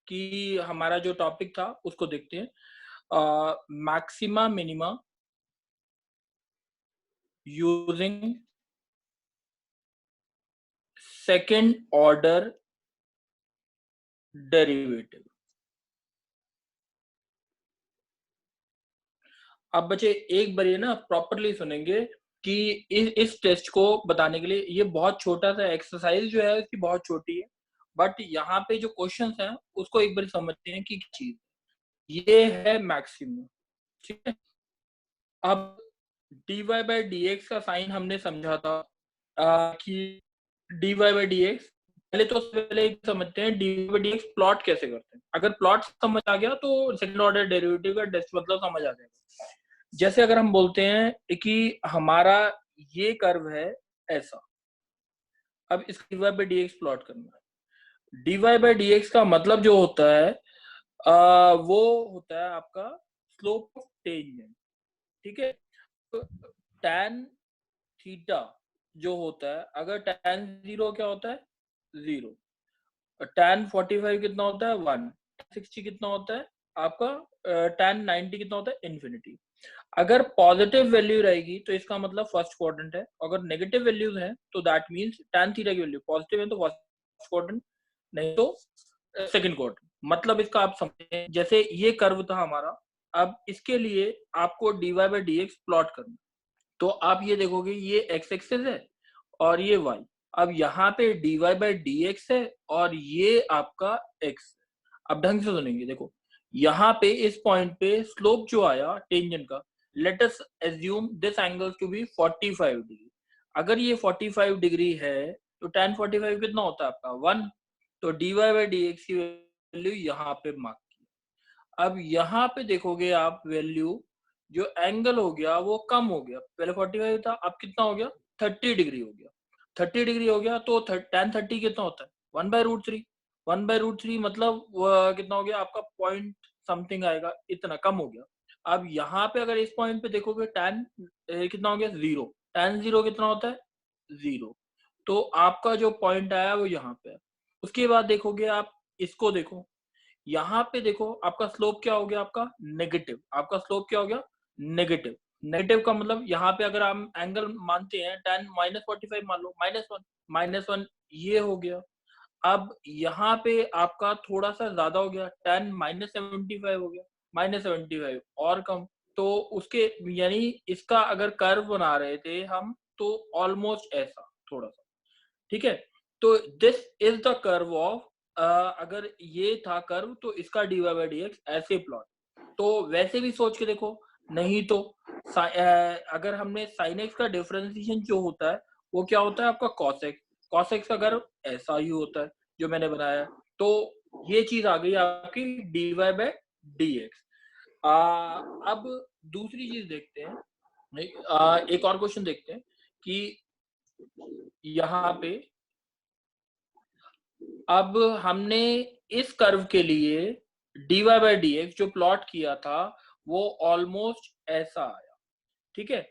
कि हमारा जो टॉपिक था उसको देखते हैं। Maxima minima using second order derivative. अब बच्चे एक बार ये ना प्रॉपरली सुनेंगे कि इस टेस्ट को बताने के लिए ये बहुत छोटा सा एक्सरसाइज जो है इसकी बहुत छोटी है, बट यहाँ पे जो क्वेश्चंस हैं उसको एक बार समझते हैं कि क्या चीज ये है मैक्सिमम। ठीक है, अब dy बाई डी एक्स का साइन हमने समझा था कि dy बाई डी एक्स, पहले तो पहले समझते हैं dy by D x plot कैसे करते हैं। अगर प्लॉट समझ आ गया तो सेकंड ऑर्डर डेरिवेटिव का टेस्ट मतलब समझ आ जाएगा। जैसे अगर हम बोलते हैं कि हमारा ये कर्व है ऐसा, अब इस dy by D x plot करना है। dy बाई डी एक्स का मतलब जो होता है वो होता है आपका स्लोप ऑफ टेंजेंट। ठीक है, तो tan थीटा जो होता है, अगर tan 0 क्या होता है 0, tan 45 कितना होता है 1, 60 कितना होता है आपका tan 90 कितना होता है इन्फिनिटी। अगर पॉजिटिव वैल्यू रहेगी तो इसका मतलब फर्स्ट क्वाड्रेंट है, अगर नेगेटिव वैल्यूज है तो दैट मींस tan थीटा की वैल्यू पॉजिटिव है तो फर्स्ट क्वाड्रेंट, नहीं तो सेकंड क्वाड्रेंट। मतलब इसका आप समझे, जैसे ये कर्व था हमारा, अब इसके लिए आपको dy by D x plot करना, तो आप ये देखोगे ये x एक्सिस है और ये y। अब यहाँ पे dy बाई डी एक्स है और ये आपका x है। अब ढंग से सुनेंगे, देखो यहाँ पे इस पॉइंट पे स्लोप जो आया टेंजेंट का, let us assume this angle to be 45 degree. अगर ये 45 डिग्री है तो tan 45 कितना होता है आपका 1, तो dy बाई डी एक्स की वैल्यू यहाँ पे मार्क की। अब यहाँ पे देखोगे आप वैल्यू, जो एंगल हो गया वो कम हो गया, पहले 45 था अब कितना हो गया 30 डिग्री हो गया। 30 डिग्री हो गया तो tan 30 कितना होता है 1/√3। 1/√3 मतलब कितना हो गया आपका पॉइंट समथिंग आएगा, इतना कम हो गया। अब यहाँ पे अगर इस पॉइंट पे देखोगे tan कितना हो गया 0, tan 0 कितना होता है 0, तो आपका जो पॉइंट आया वो यहाँ पे है। उसके बाद देखोगे आप इसको देखो, यहाँ पे देखो आपका स्लोप क्या हो गया आपका नेगेटिव, आपका स्लोप क्या हो गया नेगेटिव। नेगेटिव का मतलब यहाँ पे अगर हम एंगल मानते हैं tan -45 मान लो -1 ये हो गया। अब यहाँ पे आपका थोड़ा सा ज्यादा हो गया, tan -75 हो गया, -75 और कम, तो उसके यानी इसका अगर कर्व बना रहे थे हम तो ऑलमोस्ट ऐसा थोड़ा सा। ठीक है, तो this is the curve of, अगर ये था कर्व तो इसका dy बाई डी एक्स ऐसे प्लॉट। तो वैसे भी सोच के देखो, नहीं तो अगर हमने sin x का डिफरेंशिएशन जो होता है वो क्या होता है आपका cos x। cos x का कर्व ऐसा ही होता है जो मैंने बनाया। तो ये चीज आ गई आपकी dy बाई डी एक्स। अब दूसरी चीज देखते हैं, एक और क्वेश्चन देखते हैं कि यहाँ पे अब हमने इस कर्व के लिए dy बाई डी एक्स जो प्लॉट किया था वो ऑलमोस्ट ऐसा आया। ठीक है,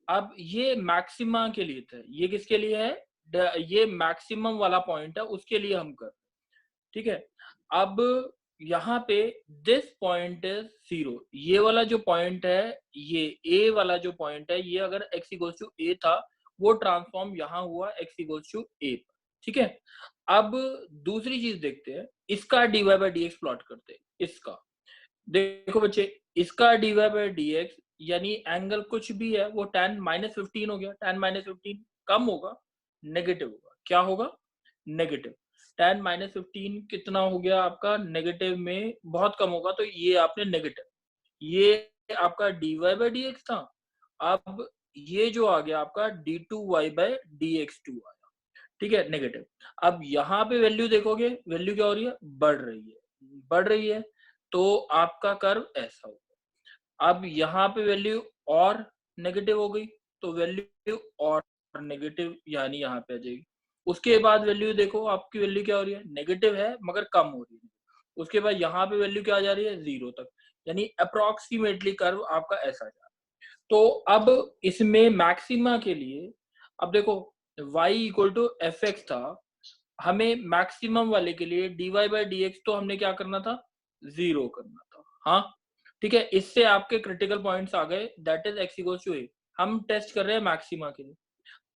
अब ये मैक्सिमा के लिए था, ये किसके लिए है ये मैक्सिमम वाला पॉइंट है उसके लिए हम कर। ठीक है, अब यहाँ पे दिस पॉइंट इज 0, ये वाला जो पॉइंट है, ये a वाला जो पॉइंट है, ये अगर x इक्वल्स टू a था वो ट्रांसफॉर्म यहाँ हुआ x इक्वल्स टू a पर। ठीक है, अब दूसरी चीज देखते हैं, इसका dy by D x plot करते हैं। इसका देखो बच्चे, इसका dy बाई डी एक्स यानी एंगल कुछ भी है वो tan -15 हो गया, tan -15 कम होगा नेगेटिव होगा, क्या होगा नेगेटिव। tan -15 कितना हो गया आपका नेगेटिव में बहुत कम होगा, तो ये आपने नेगेटिव, ये आपका dy बाई डी एक्स था। अब ये जो आ गया आपका d2y बाई डी एक्स 2 आया। ठीक है नेगेटिव। अब यहाँ पे वैल्यू देखोगे, वैल्यू क्या हो रही है बढ़ रही है, बढ़ रही है, तो आपका कर्व ऐसा होगा। अब यहाँ पे वैल्यू और नेगेटिव हो गई तो वैल्यू और नेगेटिव यानी यहाँ पे आ जाएगी। उसके बाद वैल्यू देखो, आपकी वैल्यू क्या हो रही है नेगेटिव है मगर कम हो रही है। उसके बाद यहाँ पे वैल्यू क्या आ जा रही है 0 तक, यानी अप्रोक्सीमेटली कर्व आपका ऐसा जा रहा है। तो अब इसमें मैक्सिमा के लिए अब देखो y equal to F x था, हमें मैक्सिमम वाले के लिए dy बाई डी एक्स तो हमने क्या करना था, 0 करना था। हाँ ठीक है, इससे आपके क्रिटिकल पॉइंट्स आ गए, that is x equals to a। हम टेस्ट कर रहे हैं मैक्सिमा के लिए।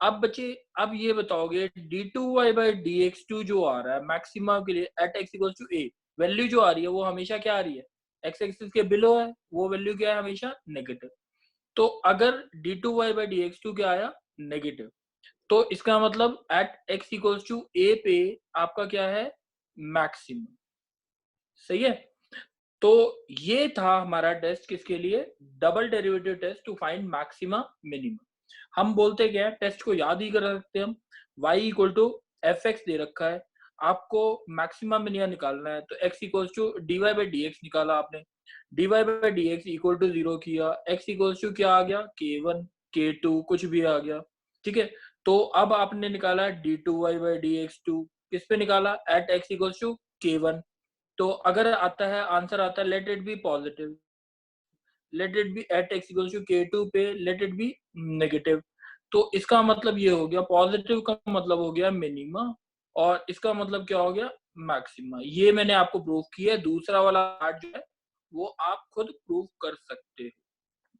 अब बच्चे अब ये बताओगे d2y बाई dx2 जो आ रहा है मैक्सिमा के लिए at x equals to a, value जो आ रही है वो हमेशा क्या आ रही है, x एक्सिस के बिलो है, वो वैल्यू क्या है, हमेशा नेगेटिव। तो अगर d2y बाई dx2 क्या आया, नेगेटिव, तो इसका मतलब at x equals to a पे आपका क्या है, मैक्सिमम। सही है। तो ये था हमारा टेस्ट किसके लिए, double derivative test to find maxima minimum. हम बोलते क्या है, टेस्ट को याद ही कर सकते हैं हम, y equal to F X दे रखा है, आपको मैक्सिमा मिनिमम निकालना है, तो x equal to D Y by D X निकाला आपने, D Y by D x equal to 0 किया, x इक्वल टू क्या आ गया, k1 k2 कुछ भी आ गया। ठीक है, तो अब आपने निकाला d two y by D x two, किस पे निकाला, eight x equal to k1। तो अगर आता है आंसर आता है let it be positive, let it be at x equal to k2 पे लेट इट बी नेगेटिव, तो इसका मतलब ये हो गया, पॉजिटिव का मतलब हो गया मिनिमा और इसका मतलब क्या हो गया, मैक्सिमा। ये मैंने आपको प्रूव किया है, दूसरा वाला पार्ट जो है वो आप खुद प्रूव कर सकते हो।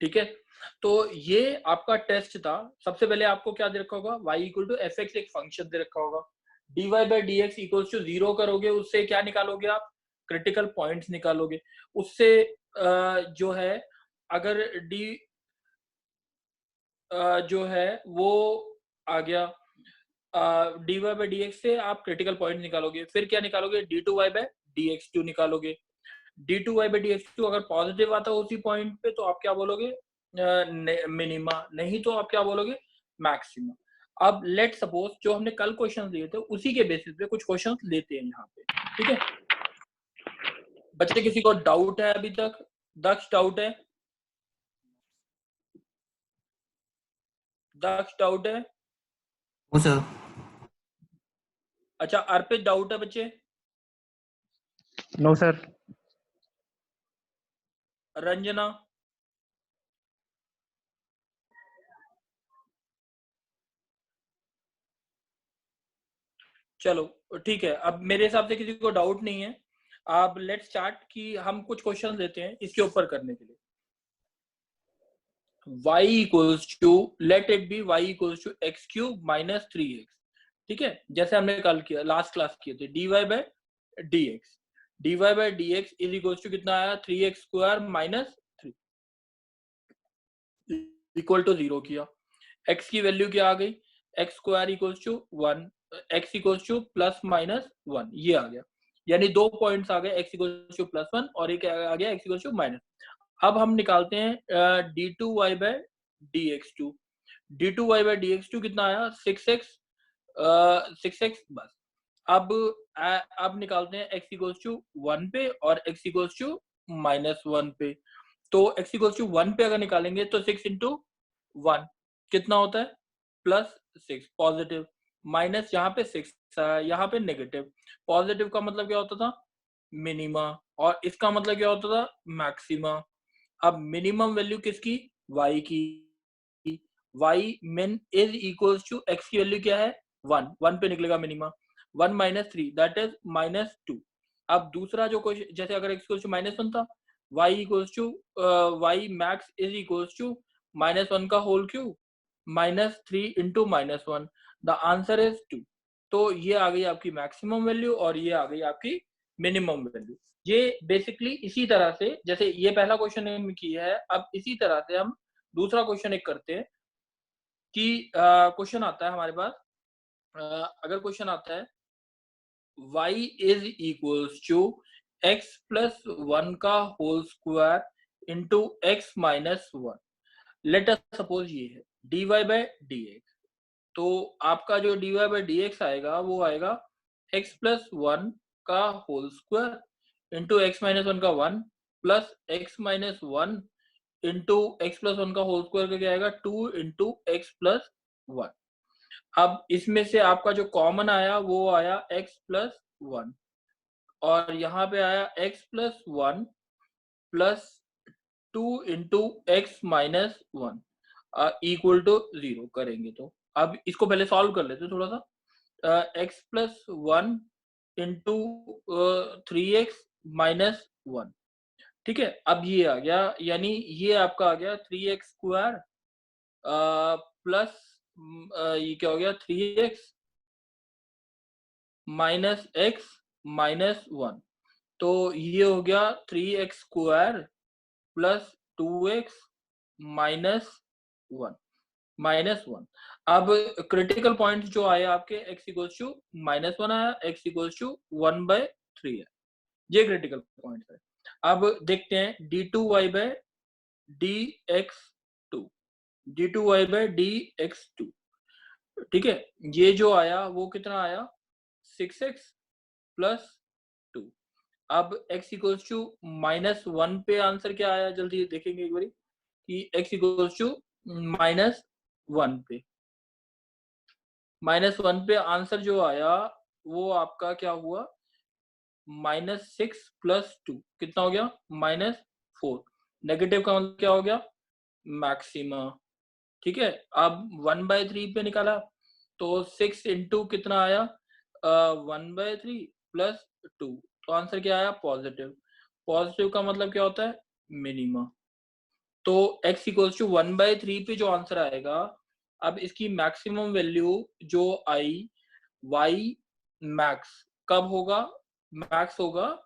ठीक है, तो ये आपका टेस्ट था। सबसे पहले आपको क्या दे रखा होगा, y equal to F x एक फंक्शन दे रखा होगा, dy by D x equal to 0 करोगे, उससे क्या निकालोगे आप, क्रिटिकल पॉइंट्स निकालोगे। उससे जो है अगर d जो है वो आ गया, dy बाई डी एक्स से आप क्रिटिकल पॉइंट निकालोगे, फिर क्या निकालोगे, d2y by D x two निकालोगे। d2y by D x two अगर पॉजिटिव आता है उसी पॉइंट पे तो आप क्या बोलोगे, मिनिमा, नहीं तो आप क्या बोलोगे, मैक्सिमा। अब लेट सपोज जो हमने कल क्वेश्चन लिए थे उसी के बेसिस पे कुछ क्वेश्चन लेते हैं यहाँ पे। ठीक है बच्चे, किसी को डाउट है अभी तक, दक्ष डाउट है, दक्ष डाउट है, वो सर। अच्छा अर्पित डाउट है बच्चे, नो सर। रंजना, चलो ठीक है। अब मेरे हिसाब से किसी को डाउट नहीं है, अब लेट्स स्टार्ट कि हम कुछ क्वेश्चन लेते हैं इसके ऊपर करने के लिए। y equals to let it be y equals to x cube minus 3x। ठीक है, जैसे हमने कल किया, लास्ट क्लास किए थे, dy by dx, dy by dx is equals to कितना आया, 3x square minus 3 equal to 0 किया। x की वैल्यू क्या आ गई, x square equals to 1, x equals to plus minus 1, ये आ गया। यानी दो पॉइंट्स आ गए, x इक्वल्स टू प्लस 1 और एक आ गया x इक्वल्स टू माइनस। अब हम निकालते हैं d2y by dx2, d2y by dx2 कितना आया, 6x, 6x बस। अब निकालते हैं x इक्वल्स टू 1 पे और x इक्वल्स टू माइनस 1 पे। तो x इक्वल्स टू 1 पे अगर निकालेंगे तो 6 इंटू 1 कितना होता है, प्लस 6 पॉजिटिव, माइनस यहाँ पे 6 यहाँ पे नेगेटिव। पॉजिटिव का मतलब क्या होता था, मिनिमा, और इसका मतलब क्या होता था, मैक्सिमा। अब मिनिमम वैल्यू किसकी, y की, y min is equals to x की वैल्यू क्या है, 1, 1 पे निकलेगा मिनिमा, 1 माइनस 3 दैट इज माइनस 2। अब दूसरा जो क्वेश्चन, जैसे अगर x इक्वल्स टू माइनस 1 था, y equals to y max is equals to minus 1 का whole cube minus 3 into minus 1, the answer is 2। तो ये आ गई आपकी मैक्सिमम वैल्यू और ये आ गई आपकी मिनिमम वैल्यू। ये बेसिकली इसी तरह से, जैसे ये पहला क्वेश्चन हम किया है, अब इसी तरह से हम दूसरा क्वेश्चन एक करते हैं कि क्वेश्चन आता है हमारे पास, अगर क्वेश्चन आता है y is equals to x plus 1 का whole square into x minus 1, let us suppose ये है dy बाई dx। तो आपका जो dy बाई dx आएगा वो आएगा x प्लस 1 का whole square into x minus 1 का 1 plus x minus 1 into x plus 1 का होल स्क्वायर का क्या आएगा, 2 इंटू एक्स प्लस 1। अब इसमें से आपका जो कॉमन आया वो आया x प्लस 1 और यहाँ पे आया x plus 1 plus 2 into x minus 1 equal to 0 करेंगे। तो अब इसको पहले सॉल्व कर लेते हैं थोड़ा सा। X plus 1 into 3x minus 1। ठीक है, अब ये आ गया, यानी ये आपका आ गया 3x² प्लस ये क्या हो गया 3x माइनस x माइनस 1। तो ये हो गया 3x² प्लस 2x माइनस 1। अब क्रिटिकल पॉइंट जो आए आपके x इक्वल्स टू -1 आया, x इक्वल्स टू 1/3 है, ये क्रिटिकल पॉइंट है। अब देखते हैं d2y/dx2, d2y/dx2। ठीक है, ये जो आया वो कितना आया 6x प्लस 2। अब x इक्वल्स टू -1 पे आंसर क्या आया, जल्दी देखेंगे एक बारी कि x इक्वल्स टू -1 पे, -1 पे आंसर जो आया वो आपका क्या हुआ -6 प्लस 2 कितना हो गया -4। नेगेटिव का मतलब क्या हो गया मैक्सिमा। ठीक है, अब 1/3 पे निकाला तो 6 इंटू कितना आया 1/3 प्लस 2, तो आंसर क्या आया पॉजिटिव। पॉजिटिव का मतलब क्या होता है मिनिमा। तो x इक्वल्स टू 1/3 पे जो आंसर आएगा, अब इसकी मैक्सिमम वैल्यू जो आई y मैक्स कब होगा, मैक्स होगा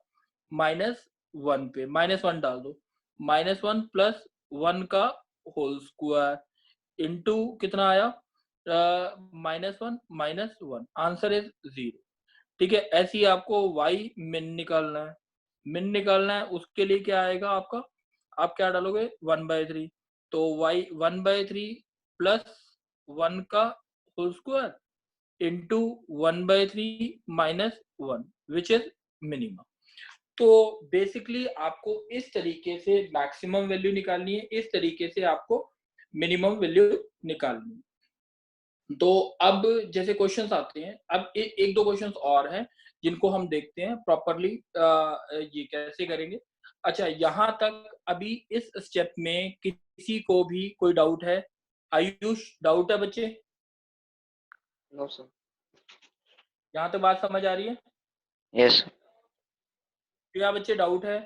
-1 पे, -1 डाल दो, -1 प्लस 1 का होल स्क्वायर इंटू कितना आया -1, आंसर इज 0। ठीक है, ऐसे ही आपको y मिन निकालना है, मिन निकालना है, उसके लिए क्या आएगा आपका, आप क्या डालोगे 1/3, तो y 1/3 प्लस 1 का whole square into 1/3 minus 1 which is minimum. तो बेसिकली आपको इस तरीके से मैक्सिमम वैल्यू निकालनी है, इस तरीके से आपको मिनिमम वैल्यू निकालनी है। तो अब जैसे क्वेश्चंस आते हैं, अब एक दो क्वेश्चंस और हैं जिनको हम देखते हैं प्रॉपरली ये कैसे करेंगे। अच्छा, यहाँ तक अभी इस स्टेप में किसी को भी कोई डाउट है? आयुष, डाउट है बच्चे? No sir. यहाँ तक बात समझ आ रही है? यस। क्या बच्चे डाउट है?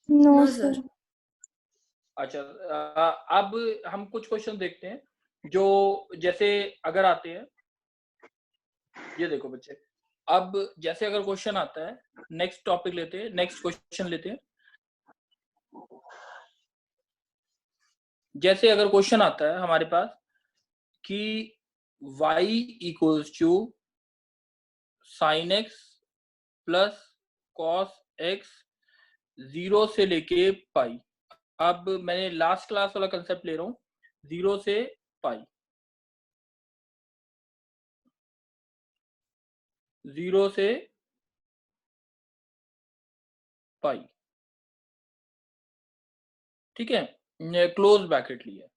No sir. अच्छा, अब हम कुछ क्वेश्चन देखते हैं जो जैसे अगर आते हैं, ये देखो बच्चे, अब जैसे अगर क्वेश्चन आता है, नेक्स्ट टॉपिक लेते हैं, नेक्स्ट क्वेश्चन लेते हैं। जैसे अगर क्वेश्चन आता है हमारे पास कि y equals to sine x plus cos x 0 से लेके पाई। अब मैंने लास्ट क्लास वाला कंसेप्ट ले रहा हूं, 0 से पाई, 0 से पाई। ठीक है, क्लोज ब्रैकेट लिया।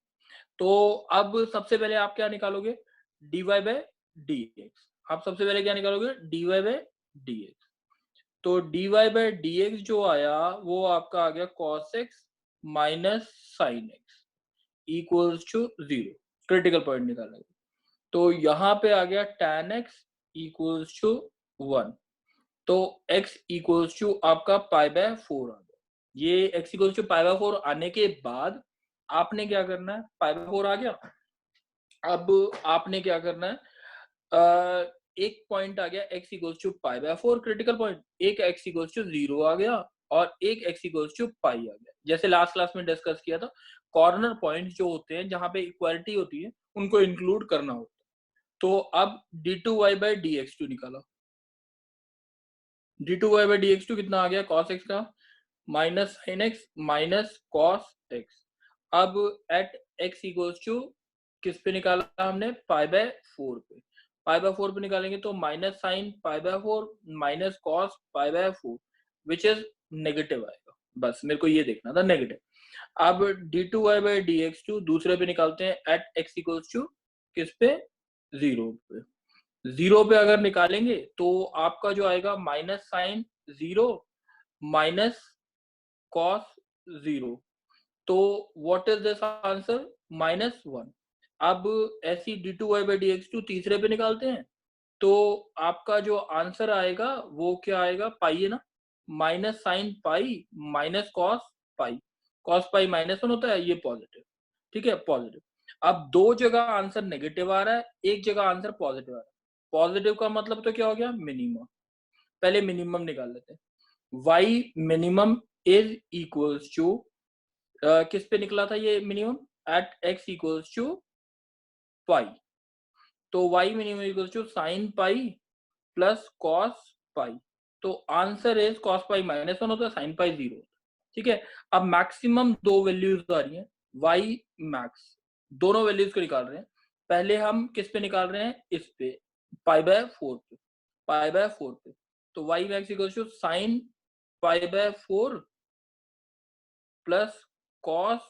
तो अब सबसे पहले आप क्या निकालोगे dy/dx। आप सबसे पहले क्या निकालोगे dy/dx। तो dy/dx जो आया वो आपका आ गया cos x minus sine x equals to 0। Critical point निकालेंगे तो यहाँ पे आ गया tan x इक्वल्स टू 1। तो x इक्वल्स टू आपका π/4 आ गया। ये x इक्वल्स टू π/4 आने के बाद आपने क्या करना है, π/4 आ गया, अब आपने क्या करना है एक पॉइंट आ गया x equals to π/4 critical point, एक x इक्वल्स टू 0 आ गया और एक x इक्वल्स टू पाई आ गया। जैसे लास्ट क्लास में डिस्कस किया था, कॉर्नर पॉइंट जो होते हैं जहां पे इक्वालिटी होती है उनको इंक्लूड करना होता है। तो अब d2y/dx2 निकाला, d2y/dx2 कितना आ गया cos x का minus sine x minus cos x। अब एट x इक्वल्स टू किस पे निकाला हमने π/4 पे, π/4 पे निकालेंगे तो minus sine π/4 minus cos π/4 which is negative आएगा। बस मेरे को ये देखना था नेगेटिव। अब d2y/dx2 दूसरे पे निकालते हैं एट x इक्वल्स टू किस पे 0 पे। 0 पे अगर निकालेंगे तो आपका जो आएगा माइनस साइन 0 माइनस कॉस 0। तो व्हाट इज दिस आंसर -1। अब ऐसी d2y/dx2 तीसरे पे निकालते हैं, तो आपका जो आंसर आएगा वो क्या आएगा, पाई है ना, minus sine pi minus cos pi. Cos pi -1 होता है, ये पॉजिटिव, ठीक है, पॉजिटिव। अब दो जगह आंसर नेगेटिव आ रहा है, एक जगह आंसर पॉजिटिव आ रहा है। पॉजिटिव का मतलब तो क्या हो गया, मिनिमम। पहले मिनिमम निकाल लेते हैं। y minimum is equals to, किस पे निकला था ये minimum, at x equals to pi. तो y minimum equals to sine pi plus cos pi. तो आंसर इज कॉस पाई -1 होता है, साइन पाई 0। ठीक है, अब मैक्सिमम दो वैल्यूज आ रही हैं, y मैक्स, दोनों वैल्यूज को निकाल रहे हैं। पहले हम किस पे निकाल रहे हैं, इस पे π/4 पे, π/4 पे। तो y max equals to sine π/4 plus cos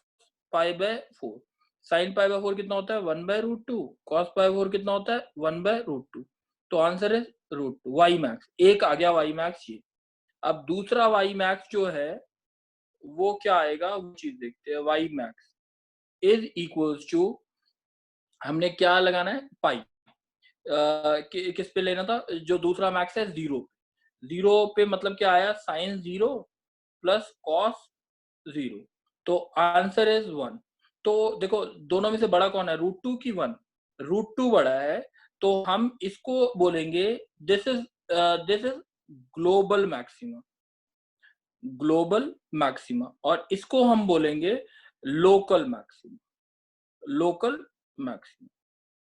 π/4। Sine π/4 कितना होता है, 1/√2। कॉस π/4 कितना होता है, 1/√2। तो आंसर इज √2, वाई मैक्स। एक आ गया वाई मैक्स ये। अब दूसरा वाई मैक्स जो है वो क्या आएगा, वो चीज देखते हैं। Y max is equals to, हमने क्या लगाना है, पाई। किस पे लेना था, जो दूसरा मैक्स है, 0। 0 पे मतलब क्या आया, साइन 0 प्लस कॉस 0। तो आंसर इज 1। तो देखो दोनों में से बड़ा कौन है, √2 की 1। √2 बड़ा है, तो हम इसको बोलेंगे this is global maxima, global maxima. और इसको हम बोलेंगे लोकल मैक्सिमा, लोकल मैक्सिमा।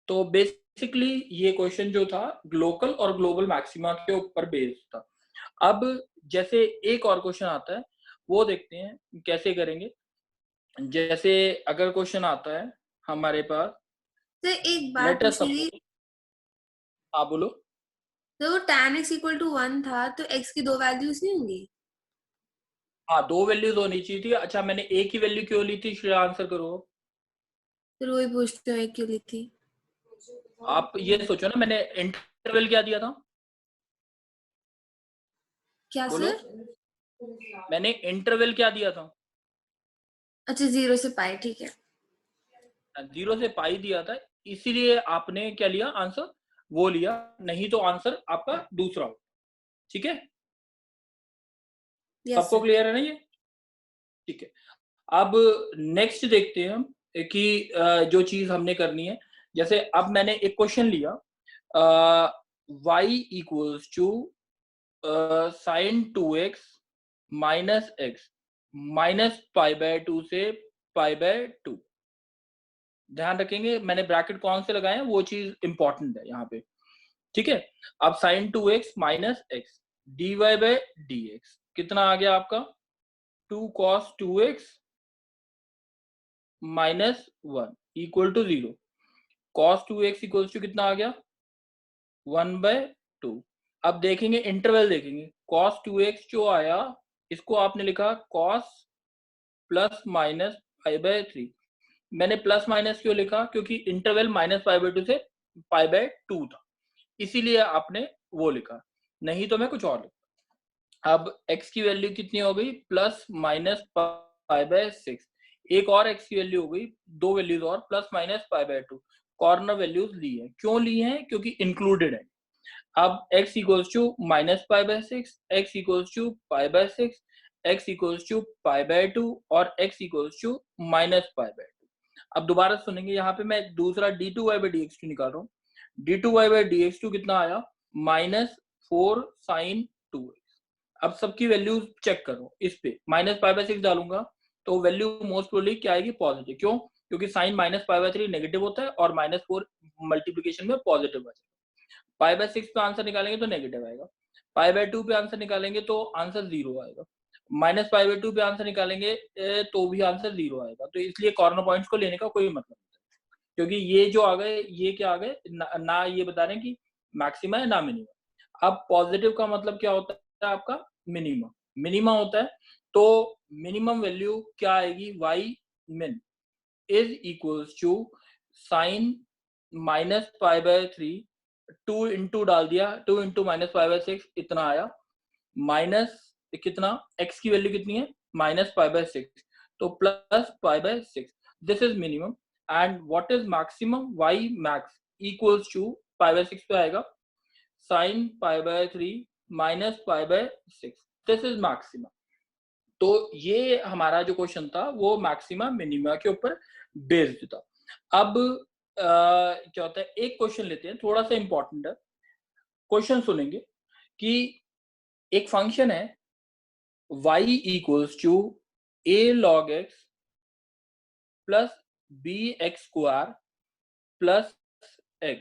तो बेसिकली ये क्वेश्चन जो था लोकल और ग्लोबल मैक्सिमा के ऊपर बेस्ड था। अब जैसे एक और क्वेश्चन आता है, वो देखते हैं कैसे करेंगे। जैसे अगर क्वेश्चन आता है हमारे पास, तो एक बात लेट अस पूछनी थी, सपोज, हाँ बोलो। तो tan x = 1 था, तो x की दो वैल्यूज नहीं होंगी? हाँ, दो वैल्यूज होनी चाहिए थी। अच्छा, मैंने एक ही वैल्यू क्यों ली थी, श्रेया आंसर करो। फिर वही पूछते हो, एक क्यों ली थी? आप ये सोचो ना, मैंने इंटरवल क्या दिया था, क्या बोलो। सर? मैंने इंटरवल क्या दिया था, अच्छा, 0 से पाई, ठीक है। 0 से पाई दिया था, इसीलिए आपने क्या लिया आंसर, वो लिया। नहीं तो आंसर आपका दूसरा हो। ठीक है, यस सबको सर। क्लियर है ना ये, ठीक है। अब नेक्स्ट देखते हैं हम कि जो चीज हमने करनी है। जैसे अब मैंने एक क्वेश्चन लिया, y equals to sine 2x minus x minus π/2 से π/2। ध्यान रखेंगे मैंने ब्रैकेट कौन से लगाए हैं, वो चीज इंपॉर्टेंट है यहाँ पे। ठीक है, अब sign 2x minus x dy/dx कितना आ गया आपका, 2 cos 2x -1 equal to 0। cos 2x equals to कितना आ गया, 1/2। अब देखेंगे इंटरवल, देखेंगे cos 2x जो आया, इसको आपने लिखा cos प्लस माइनस π/3। मैंने प्लस माइनस क्यों लिखा, क्योंकि इंटरवल -π/2 से π/2 था, इसीलिए आपने वो लिखा, नहीं तो मैं कुछ और लिखा। अब x की वैल्यू कितनी हो गई, प्लस माइनस π/6। एक और x की वैल्यू हो गई, दो वैल्यूज और, प्लस माइनस π/2। कॉर्नर वैल्यूज ली है, क्यों ली है, क्योंकि इंक्लूडेड है। अब x equals to -π/6, x equals to π/6, x equals to π/2 और x इक्वल्स टू -π/2। अब दोबारा सुनेंगे, यहाँ पे मैं दूसरा d2y/dx2 निकाल रहा हूँ। d2y/dx2 कितना आया, -4 sin 2x। अब सबकी वैल्यूज चेक करो, इस पे -π/6 डालूंगा तो वैल्यू मोस्ट प्रोबेबली क्या आएगी, पॉजिटिव। क्यों, क्योंकि साइन -π/3 नेगेटिव होता है और -4 मल्टीप्लीकेशन में पॉजिटिव बचेगा। π/6 पे आंसर निकालेंगे तो नेगेटिव आएगा, π/2 पे आंसर निकालेंगे तो आंसर 0 आएगा, -π/2 पे आंसर निकालेंगे तो भी आंसर 0 आएगा। तो इसलिए कॉर्नर पॉइंट्स को लेने का कोई मतलब नहीं, क्योंकि ये जो आ गए, ये क्या आ गए ना ये बता रहे हैं कि मैक्सिमा है ना मिनिमा। अब पॉजिटिव का मतलब क्या होता है आपका, मिनिमा। मिनिमा होता है, तो मिनिमम वैल्यू क्या आएगी, y min is equals to sine -π/3, 2 into डाल दिया, 2 इंटू -π/6 इतना आया, माइनस कितना, x की वैल्यू कितनी है, -π/6, तो plus π/6। This is minimum. And what is maximum, y max equals to pi by 6 पे आएगा sin pi by 3 minus pi by 6, this is maximum. तो ये हमारा जो क्वेश्चन था वो मैक्सिमा मिनिमा के ऊपर बेस्ड था। अब क्या होता है, एक क्वेश्चन लेते हैं, थोड़ा सा इंपॉर्टेंट है। क्वेश्चन सुनेंगे कि एक फंक्शन है y equals to a log x प्लस b x square plus x,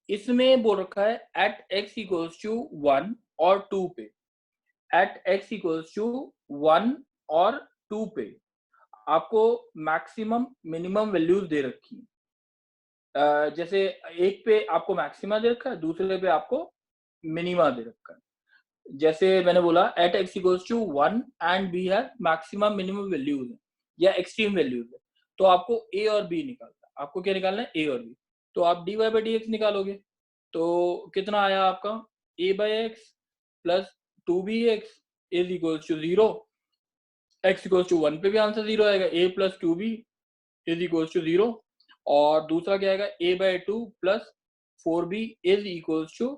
इसमें बोल रखा है एट x इक्वल्स टू 1 और 2 पे, एट x इक्वल्स टू 1 और 2 पे आपको मैक्सिमम मिनिमम वैल्यूज दे रखी है। जैसे एक पे आपको मैक्सिमा दे रखा है, दूसरे पे आपको मिनिमा दे रखा है। जैसे मैंने बोला at x equals to 1 and b have maximum minimum values है या एक्सट्रीम वैल्यूज है, तो आपको ए और बी निकालना है। आपको क्या निकालना है, ए और बी। तो आप d Y by D x निकालोगे तो कितना आया आपका, a by x plus 2bx is equals to 0। X equals to 1 पे भी आंसर 0 आएगा, a plus 2b is equals to 0। और दूसरा क्या आएगा, a by 2 plus 4b is equals to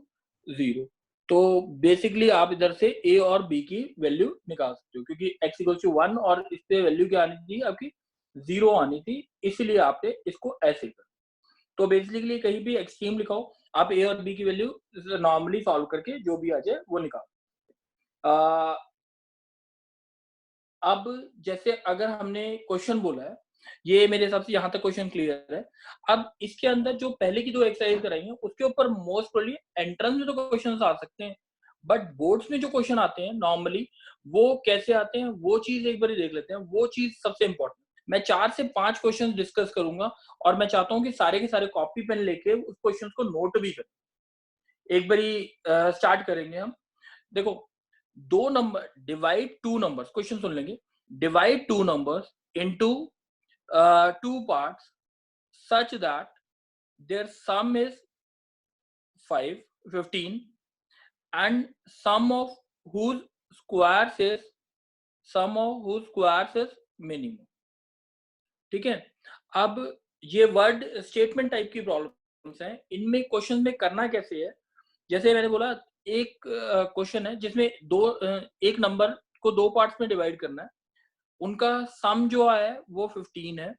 0। तो बेसिकली आप इधर से a और b की वैल्यू निकाल सकते हो, क्योंकि x इक्वल्स टू 1 और इस पे वैल्यू क्या आनी थी आपकी, 0 आनी थी, इसलिए आपने इसको ऐसे कर। तो बेसिकली कहीं भी एक्सट्रीम लिखाओ, आप a और b की वैल्यू नॉर्मली सॉल्व करके जो भी आ जाए वो निकाल। अब जैसे अगर हमने क्वेश्चन बोला है, ये मेरे हिसाब से यहाँ तक क्वेश्चन क्लियर है। अब इसके अंदर जो पहले की दो एक्सरसाइज कराई है उसके ऊपर मोस्ट प्रोबेबली एंट्रेंस में तो क्वेश्चन आ सकते हैं, बट बोर्ड्स में जो क्वेश्चन आते हैं नॉर्मली वो कैसे आते हैं वो चीज एक बार देख लेते हैं। वो चीज सबसे इंपॉर्टेंट, मैं 4 से 5 क्वेश्चन डिस्कस करूंगा और मैं चाहता हूँ कि सारे के सारे कॉपी पेन लेके उस क्वेश्चन को नोट भी करें। एक बारी स्टार्ट करेंगे हम। देखो, दो number divide two numbers, question सुन लेंगे। Divide two numbers into two parts such that their sum is 15 and sum of whose squares is minimum। ठीक है, अब ये वर्ड स्टेटमेंट टाइप की प्रॉब्लम्स हैं, इनमें क्वेश्चन में करना कैसे है। जैसे मैंने बोला एक क्वेश्चन है जिसमें एक नंबर को दो पार्ट्स में डिवाइड करना है, उनका सम जो है वो 15 है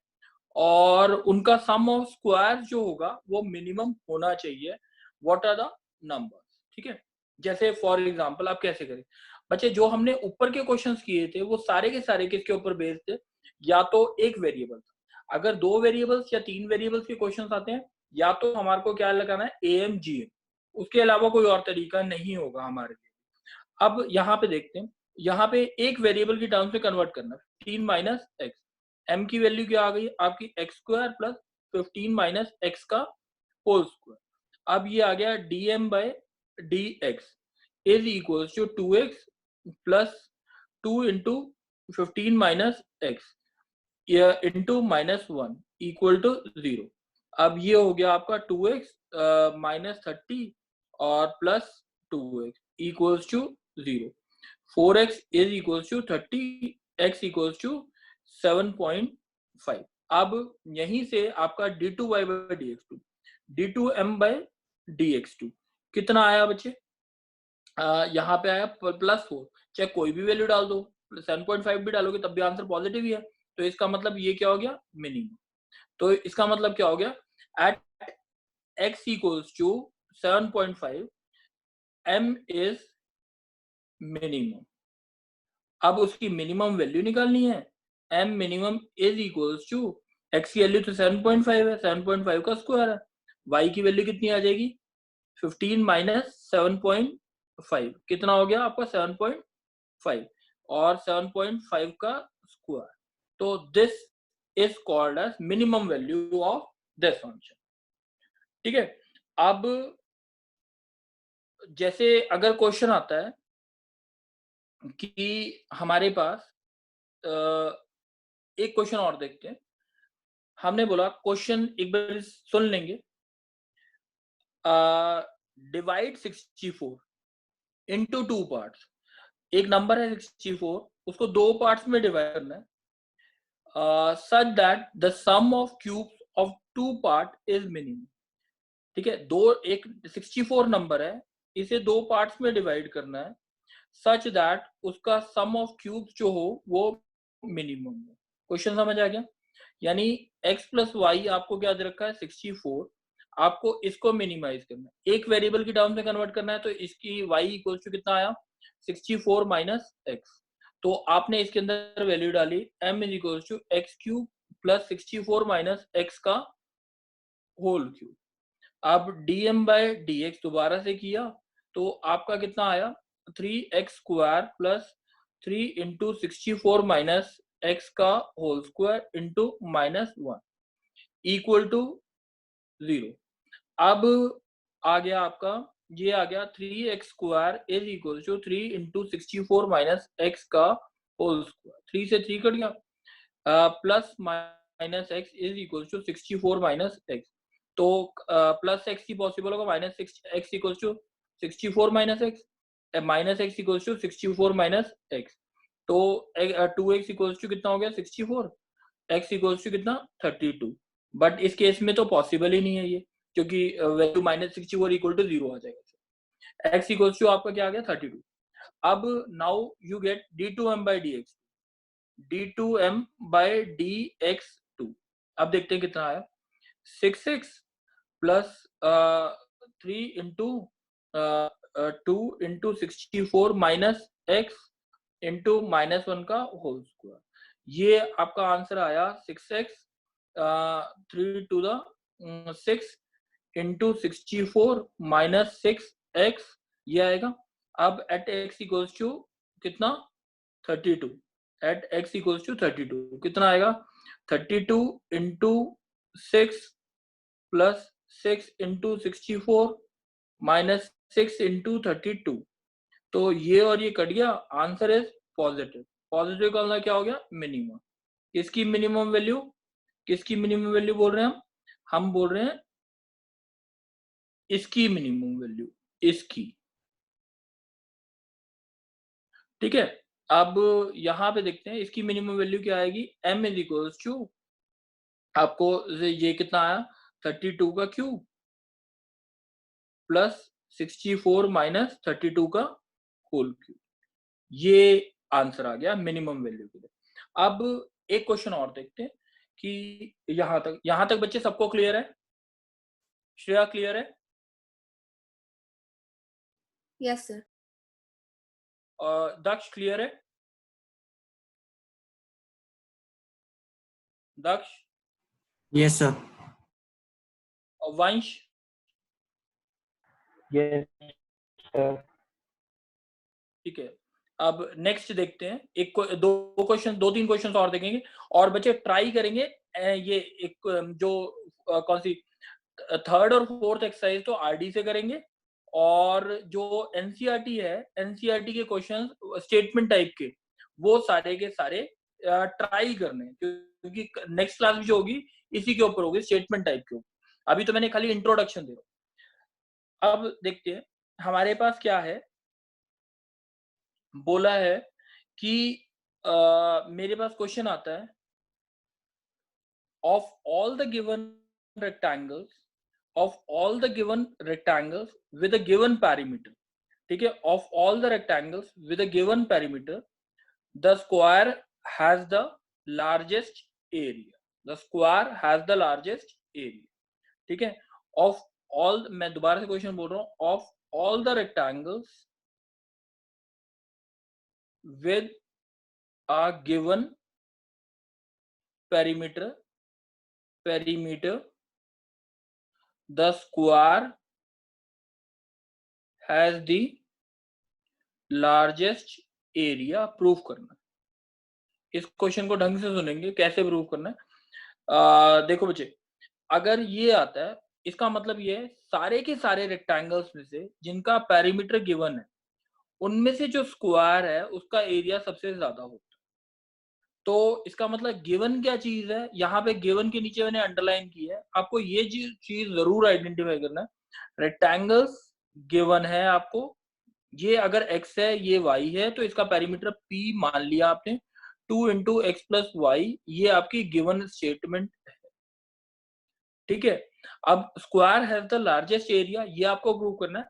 और उनका सम ऑफ स्क्वायर जो होगा वो मिनिमम होना चाहिए। व्हाट आर द नंबर्स, ठीक है। जैसे फॉर एग्जांपल आप कैसे करें बच्चे, जो हमने ऊपर के क्वेश्चंस किए थे वो सारे के सारे किसके ऊपर बेस्ड थे, या तो एक वेरिएबल, अगर दो वेरिएबल्स या तीन वेरिएबल्स के क्वेश्चंस आते हैं या तो हमारे को क्या लगाना है, एम जी एम, उसके अलावा कोई और तरीका नहीं होगा हमारे लिए। अब यहाँ पे देखते हैं, यहाँ पे एक वेरिएबल की टर्म्स में कन्वर्ट करना है, 15 माइनस एक्स, m की वैल्यू क्या आ गई आपकी x square plus 15 minus x का होल स्क्वायर। अब ये आ गया dm by d x is equals to 2x plus 2 into 15 minus x into minus 1 equal to 0। अब ये हो गया आपका 2x माइनस 30 और plus 2x equals to 0। 4x is equals to 30, x equals to 7.5। अब यहीं से आपका d2 y by D x two, d2m by D x two कितना आया बच्चे, यहाँ पे आया +4, चाहे कोई भी वैल्यू डाल दो, 7.5 भी डालोगे तब भी आंसर पॉजिटिव ही है। तो इसका मतलब ये क्या हो गया, मिनिमम। तो इसका मतलब क्या हो गया, at x equals to 7.5 m is minimum. अब उसकी मिनिमम वैल्यू निकालनी है, m minimum is equals to x की वैल्यू तो 7.5 है, 7.5 का स्क्वायर है, y की वैल्यू कितनी आ जाएगी 15 माइनस 7.5 कितना हो गया आपका 7.5 और 7.5 का स्क्वायर। तो this is called as minimum value of this function. ठीक है, अब जैसे अगर क्वेश्चन आता है कि हमारे पास एक क्वेश्चन और देखते हैं। हमने बोला क्वेश्चन एक बार सुन लेंगे, डिवाइड 64 इनटू टू पार्ट्स। एक नंबर है 64, उसको दो पार्ट्स में डिवाइड करना है। such that the sum of cubes of two part is minimum. ठीक है, एक 64 नंबर है, इसे दो पार्ट्स में डिवाइड करना है सच दैट उसका सम ऑफ क्यूब्स जो हो वो मिनिमम हो। क्वेश्चन समझ आ गया? यानी x प्लस वाई आपको क्या दे रखा है 64, आपको इसको मिनिमाइज करना है, एक वेरिएबल की टर्म में कन्वर्ट करना है, तो इसकी y इक्वल टू कितना आया 64 माइनस एक्स। तो आपने इसके अंदर वैल्यू डाली m is equal to x cube plus 64 minus x का होल क्यूब। अब dm बाय dx दोबारा से किया तो आपका कितना आया 3x square plus 3 into 64 minus x का whole square into -1 equal to 0। अब आ गया आपका, ये आ गया 3x square is equal to 3 into 64 minus x का होल स्क्वायर, 3 से 3 कट गया, plus minus x is equal to 64 minus x. तो प्लस एक्स ही पॉसिबल होगा, minus x equal to 64 minus x, minus x equal to 64 minus x. तो 2x equal to कितना हो गया 64, x इक्वल टू कितना 32। बट इस केस में तो पॉसिबल ही नहीं है ये, क्योंकि वैल्यू -64 इक्वल टू 0 आ जाएगा। x इक्वल टू आपका क्या आ गया 32। अब now you get d2m by dx, d2m by dx2। अब देखते हैं कितना आया 6x plus 3 into 2 into 64 minus x into -1 का होल स्क्वायर। ये आपका आंसर आया 6x 3 to the 6 into 64 minus 6x, ये आएगा। अब एट x इक्वल्स टू कितना 32, एट x इक्वल्स टू 32 कितना आएगा 32 into 6 plus 6 into 64 minus 6 into 32। तो ये और ये कट गया, आंसर इज पॉजिटिव। पॉजिटिव का मतलब क्या हो गया मिनिमम। किसकी मिनिमम वैल्यू, किसकी मिनिमम वैल्यू बोल रहे हैं हम बोल रहे हैं इसकी मिनिमम वैल्यू, इसकी। ठीक है, अब यहां पे देखते हैं इसकी मिनिमम वैल्यू क्या आएगी, m इज इक्वल्स टू आपको ये कितना आया 32 का क्यूब प्लस 64 माइनस 32 का होल क्यूब, ये आंसर आ गया मिनिमम वैल्यू के लिए। अब एक क्वेश्चन और देखते हैं कि यहां तक बच्चे सबको क्लियर है? श्रेया क्लियर है? Yes sir. दक्ष क्लियर है? Daksh? Yes sir. Vansh? Yes, sir. ठीक है, अब नेक्स्ट देखते हैं, दो तीन क्वेश्चन और देखेंगे और बच्चे ट्राई करेंगे ये एक जो कौन सी थर्ड और फोर्थ एक्सरसाइज तो आरडी से करेंगे, और जो एनसीईआरटी है एनसीईआरटी के क्वेश्चन स्टेटमेंट टाइप के वो सारे के सारे ट्राई करने, क्योंकि नेक्स्ट क्लास भी जो होगी इसी के ऊपर होगी, स्टेटमेंट टाइप के ऊपर। अभी तो मैंने खाली इंट्रोडक्शन दिया। अब देखते हैं हमारे पास क्या है, बोला है कि मेरे पास क्वेश्चन आता है of all the given rectangles with a given perimeter, ठीक है, of all the rectangles with a given perimeter the square has the largest area, the square has the largest area, ठीक है। of all, मैं दोबारा से question बोल रहा हूं, of all the rectangles with a given perimeter the square has the largest area, proof करना। इस क्वेश्चन को ढंग से सुनेंगे कैसे प्रूफ करना है। देखो बच्चे, अगर ये आता है इसका मतलब ये है सारे के सारे रेक्टेंगल्स में से जिनका पेरीमीटर गिवन है उनमें से जो स्क्वायर है उसका एरिया सबसे ज्यादा होता है। तो इसका मतलब गिवन क्या चीज है, यहाँ पे गिवन के नीचे मैंने अंडरलाइन की है, आपको ये चीज जरूर आइडेंटिफाई करना है। रेक्टेंगल्स गिवन है आपको, ये अगर x है ये y है तो इसका पेरीमीटर p मान लिया आपने, 2 इंटू एक्स प्लस वाई, ये आपकी गिवन स्टेटमेंट है, ठीक है। अब square has the largest area, ये आपको प्रूव करना है।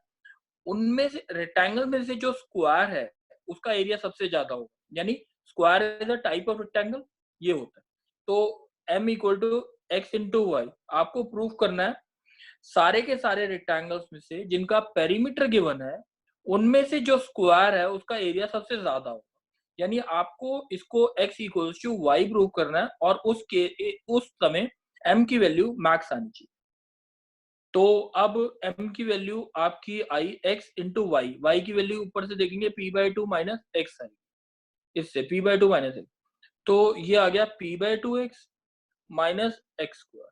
उनमें से रेक्टेंगल में से जो स्क्वायर है उसका एरिया सबसे ज्यादा होगा, यानी square is a type of rectangle, ये होता है। तो m equal to x into y, आपको प्रूव करना है सारे के सारे रेक्टेंगल्स में से जिनका पेरीमीटर गिवन है उनमें से जो स्क्वायर है उसका एरिया सबसे ज्यादा होगा, यानी आपको इसको x equals to y prove करना है और उस समय m की वैल्यू मैक्स आनी चाहिए। तो अब m की वैल्यू आपकी आई x इंटू वाई, वाई की वैल्यू ऊपर से देखेंगे p/2 माइनस एक्स आई, इससे p/2 माइनस एक्स, तो ये आ गया p/2 x minus x square,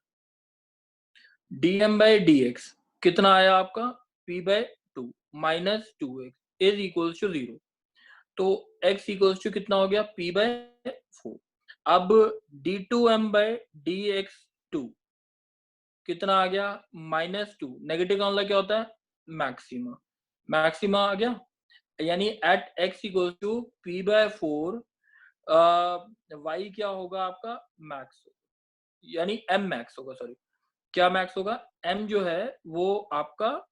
dm/dx कितना आया आपका p/2 minus 2x is equals to 0। तो x इक्वल्स टू कितना हो गया p/4। अब d2m/dx2 कितना आ गया -2, नेगेटिव का मतलब क्या होता है मैक्सिमा, मैक्सिमा आ गया, यानी at x equals to p/4 y क्या होगा आपका मैक्स, यानी m मैक्स होगा, सॉरी क्या मैक्स होगा, m जो है वो आपका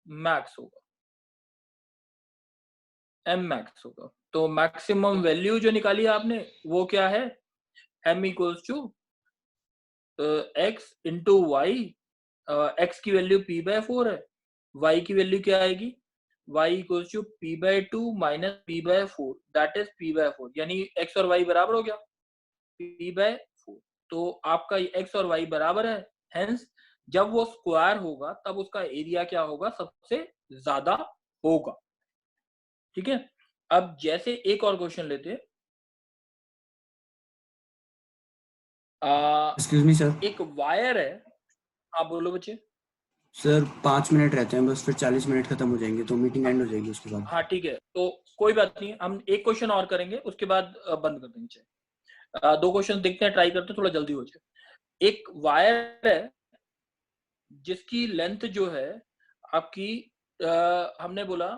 मैक्स होगा, m मैक्स होगा। तो मैक्सिमम वैल्यू जो निकाली आपने वो क्या है, m equals to x into y, x की वैल्यू p/4 है, y की वैल्यू क्या आएगी, y equals to p/2 minus p/4 that is p/4, यानी x और y बराबर हो गया p/4। तो आपका x और y बराबर है, हेंस जब वो स्क्वायर होगा तब उसका एरिया क्या होगा, सबसे ज्यादा होगा, ठीक है। अब जैसे एक और क्वेश्चन लेते हैं, एक्सक्यूज मी सर। एक वायर है, हाँ बोलो बच्चे। सर 5 मिनट रहते हैं बस, फिर 40 मिनट खत्म हो जाएंगे तो मीटिंग एंड हो जाएगी उसके बाद। हाँ ठीक है, तो कोई बात नहीं, हम एक क्वेश्चन और करेंगे उसके बाद बंद कर देंगे। दो क्वेश्चन देखते हैं, ट्राई करते हैं थोड़ा जल्दी हो जाए। एक वायर है जिसकी लेंथ जो है आपकी, हमने बोला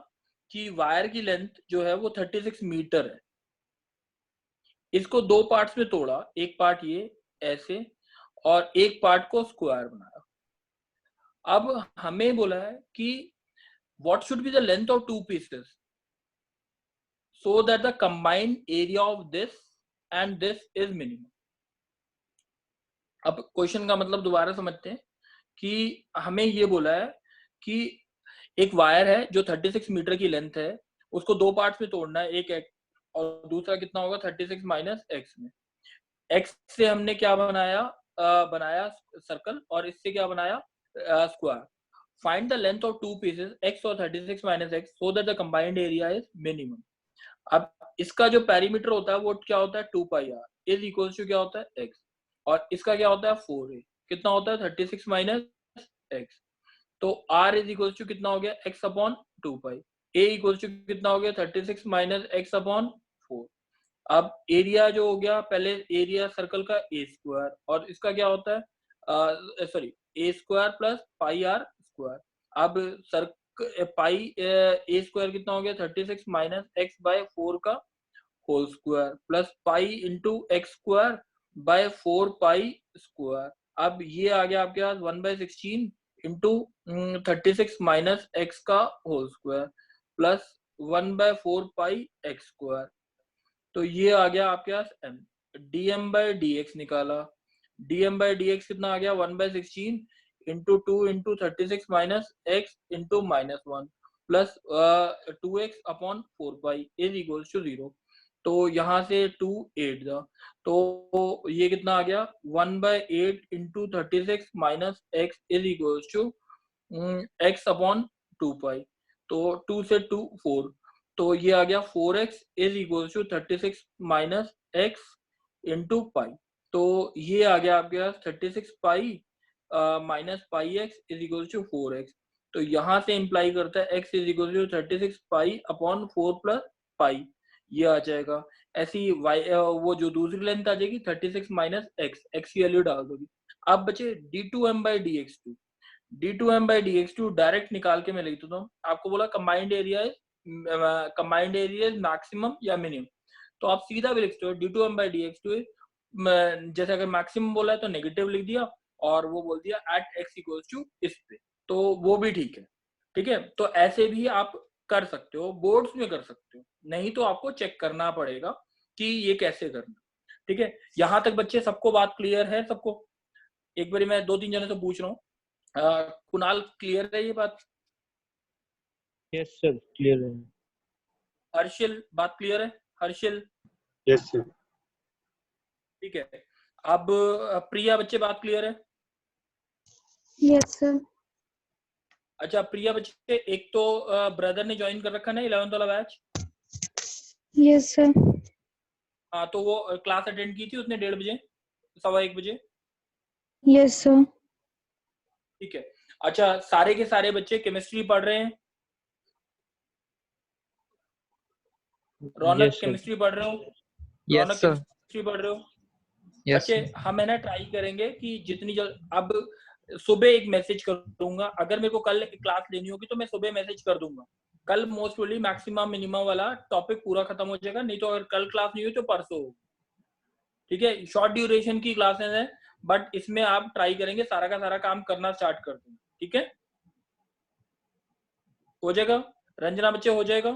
कि वायर की लेंथ जो है वो 36 मीटर है। इसको दो पार्ट्स में तोड़ा, एक पार्ट ये ऐसे और एक पार्ट को स्क्वायर बनाया। अब हमें बोला है कि what should be the length of two pieces so that the combined area of this and this is minimum। अब क्वेश्चन का मतलब दोबारा समझते हैं कि हमें ये बोला है कि एक वायर है जो 36 मीटर की लेंथ है, उसको दो पार्ट्स में तोड़ना है, एक और दूसरा कितना होगा 36 माइनस एक्स में। एक्स से हमने क्या बनाया, बनाया सर्कल, और इससे क्या बनाया square. Find the length of two pieces x और 36 minus x so that the combined area is minimum. अब इसका जो पेरीमीटर होता है वो क्या होता है 2πr इज इक्वल्स टू क्या होता है x, और इसका क्या होता है 4a, कितना होता है 36 माइनस एक्स। तो r इज इक्वल्स टू कितना हो गया x upon 2π, a equals to कितना हो गया 36 माइनस एक्स अपॉन 4। अब एरिया जो हो गया, पहले एरिया सर्कल का a स्क्वायर, और इसका क्या होता है sorry a square plus pi r square. अब सर्कल पाई ए स्क्वायर कितना हो गया 36 माइनस एक्स बाय 4 का whole square plus pi into x square by 4 pi square. अब ये आ गया आपके पास 1/16 इंटू 36 माइनस एक्स का whole square plus 1/4 pi x square. तो ये आ गया आपके पास m। dm/dx निकाला, dm/dx कितना आ गया 1/16 into 2 into 36 minus x into -1 plus 2x upon 4 is equals to 0। तो यहाँ से 2 8 था, तो ये कितना आ गया 1/8 into 36 minus x is equals to x upon 2π। तो 2 से 2 4, तो ये आ गया 4x is equals to 36 minus x into pi. तो ये आ गया आपके पास 36 pi minus pi x is equal to 4x। तो यहाँ से इंप्लाई करता है x is equal to 36 pi upon 4 plus pi, ये आ जाएगा। ऐसी y वो जो दूसरी लेंथ आ जाएगी 36 माइनस x की वैल्यू डाल दोगी। अब बचे d2m/dx2, d2m/dx2 डायरेक्ट निकाल के मैं लिख देता हूँ। आपको बोला कंबाइंड एरिया इज मैक्सिमम या मिनिमम, तो आप सीधा भी लिख सकते हो d2m/dx2 जैसे अगर मैक्सिमम बोला है तो नेगेटिव लिख दिया और वो बोल दिया एट x इक्वल्स टू इस पे, तो वो भी ठीक है। ठीक है, तो ऐसे भी आप कर सकते हो, बोर्ड्स में कर सकते हो, नहीं तो आपको चेक करना पड़ेगा कि ये कैसे करना। ठीक है, यहाँ तक बच्चे सबको बात क्लियर है? सबको एक बारी मैं 2-3 जनों से पूछ रहा हूँ। कुणाल क्लियर है ये बात? यस सर, क्लियर है। हर्षिल बात क्लियर है? हर्षिल? Yes sir. ठीक है, अब प्रिया बच्चे बात क्लियर है? Yes sir. अच्छा प्रिया बच्चे, एक तो ब्रदर ने ज्वाइन कर रखा ना 11th वाला बैच? Yes sir. हाँ, तो वो क्लास अटेंड की थी उसने 1:30 बजे, 1:15 बजे? Yes sir. ठीक है, अच्छा सारे के सारे बच्चे केमिस्ट्री पढ़ रहे हैं? रौनक यस सर। केमिस्ट्री पढ़ रहे हो? यस रौनक सर। केमिस्ट्री पढ़ रहे हो? यस बच्चे हम है ना ट्राई करेंगे कि जितनी जल्द, अब सुबह एक मैसेज करूंगा, अगर मेरे को कल क्लास लेनी होगी तो मैं सुबह मैसेज कर दूंगा। कल मोस्ट प्रोबेबली मैक्सिमम मिनिमम वाला टॉपिक पूरा खत्म हो जाएगा, नहीं तो अगर कल क्लास नहीं हुई तो परसों होगी। ठीक है, शॉर्ट ड्यूरेशन की क्लासेस हैं, बट इसमें आप ट्राई करेंगे सारा का सारा काम करना स्टार्ट कर दें। ठीक है, हो जाएगा? रंजना बच्चे हो जाएगा?